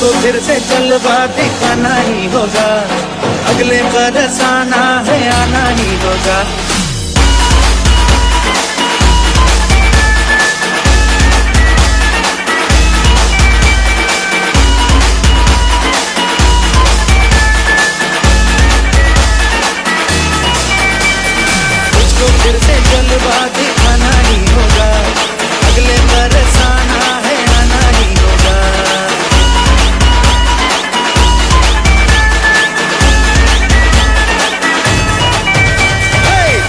तो फिर से जलवा दिखाना ही होगा, अगले बरस आना है आना ही होगा। तुझको फिर से जलवा दिखाना ही होगा, अगले बरस आना है आना ही होगा।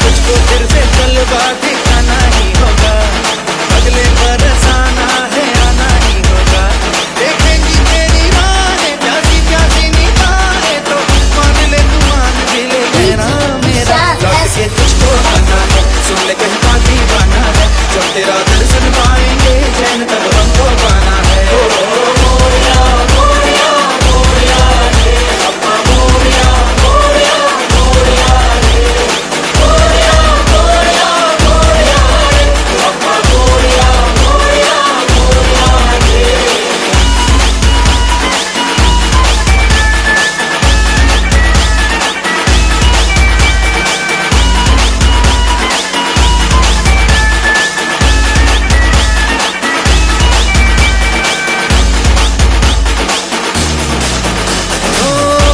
तुझको फिर से जलवा दिखाना ही होगा, अगले बरस आना है आना ही होगा। देखेंगी तेरी राहें प्यासी प्यासी निगाहें, तो मान ले तू मान भी ले मेरा मेरा। लौट के तुझको आना है, सुन ले कहीं का दीवाना है, जब तेरा दर्शन पाएंगे चैन तब हमको पाना है। मोरिया मोरिया मोरिया रे अप्पा, मोरिया मोरिया मोरिया रे, मोरिया मोरिया मोरिया रे अप्पा, मोरिया मोरिया मोरिया रे।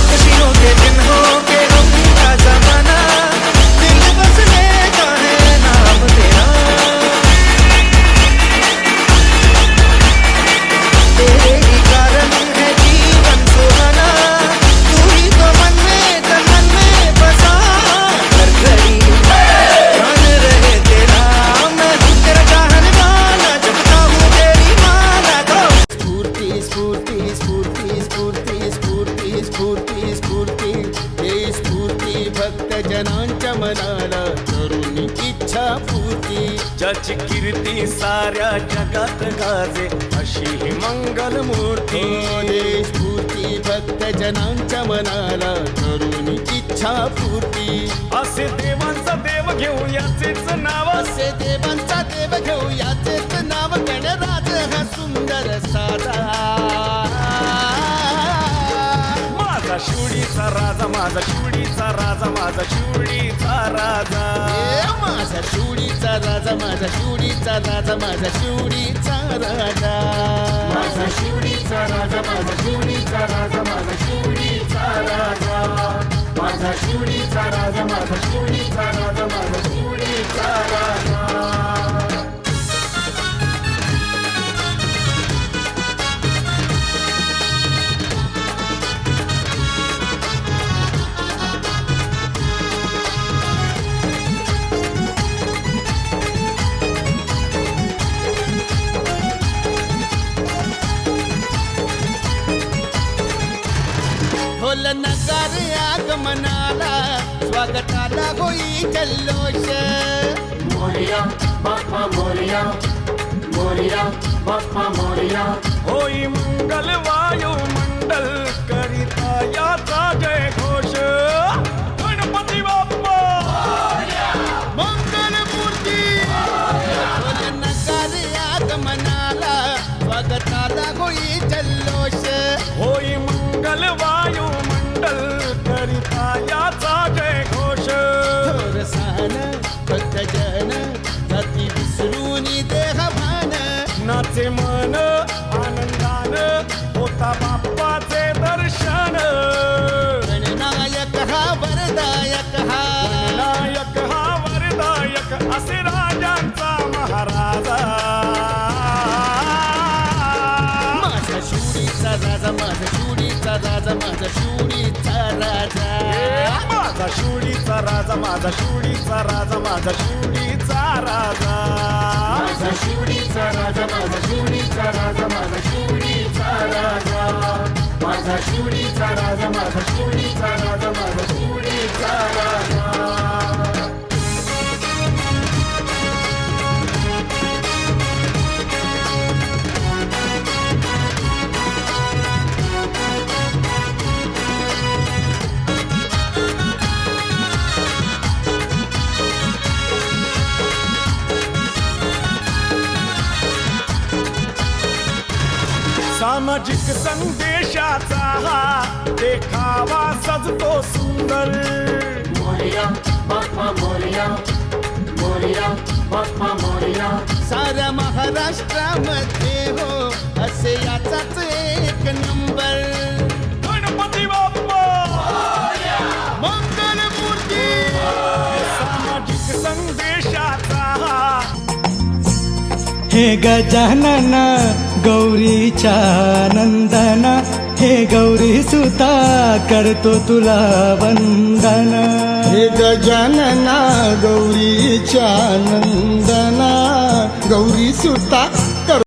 खुशियों के दिन हो के अभी का जमाना, दिल बस लेता है नाम तेरा। तेरे ही कारण है जीवन सुहाना, तू ही तो मन में बसा। हर घड़ी जान रहे तेरा, मैं हूँ तेरा चाहने वाला, जपता हूँ तेरी माला को। स्फूर्ती स्फूर्ती स्फूर्ती स्फूर्ती स्फूर्ती स्फूर्ती स्फूर्ती हे स्फूर्ती भक्त जनांच्या मनाला करून इच्छा पूर्ती। ज्याची कीर्ती साऱ्या जगात गाजे अशी ही मंगल मूर्ती। हे स्फूर्ती भक्त जनांच्या मनाला करून इच्छा पूर्ती। असे देवांचा देव घेऊ याचेच नाव, असे देवांचा देव घेऊ याचेच नाव, गणराज हा सुंदर साधा। माझा शिवडीचा राजा, माझा शिवडीचा राजा, माझा शिवडीचा राजा। माझा शिवडीचा राजा, माझा शिवडीचा राजा, माझा शिवडीचा राजा। माझा शिवडीचा राजा, माझा शिवडीचा राजा, माझा शिवडीचा राजा। माझा शिवडीचा राजा, माझा शिवडीचा राजा, माझा शिवडीचा राजा। ढोल नगार आगमनाला स्वागताला होई जल्लोष। मोरया बाप्पा मोरया, मोरया बाप्पा मोरया। होई मंगल वायू मंडल करिता याचा जय घोष। गणपती बाप्पा मंगल मूर्ती। ढोल नगार आगमनाला स्वागताला होई जल्लोष। होई मंगल वायू मंडल करिता याचा जय घोष। थोरसान भक्तजन जाती विसरून देहभान, नाचे मन आनंदान होता बाप्पाचे दर्शन। गणनायक हा वरदायक हा, नायक हा वरदायक असे राजांचा महाराजा। माझा शिवडीचा राजा, माझा शिवडीचा राजा, माझा शिवडीचा राजा। माझा शिवडीचा राजा, माझा शिवडीचा राजा, माझा शिवडीचा राजा। माझा शिवडीचा राजा, माझा शिवडीचा राजा, माझा शिवडीचा राजा। माझा शिवडीचा राजा, माझा शिवडीचा राजा, माझा शिवडीचा राजा। सामाजिक सामाजिक संदेशाचा हा देखावा सजतो सुंदर मोरया बाप्पा मोरया मोरया बाप्पा मोरया साऱ्या महाराष्ट्रामध्ये हो असे याचाच एक नंबर गणपती बाप्पा मंगलमूर्ती सामाजिक संदेशाचा हा हे गजानन गौरीच्या नंदन हे गौरी सुता करतो तुला वंदन हे गजानना गौरीच्या नंदना गौरी सुता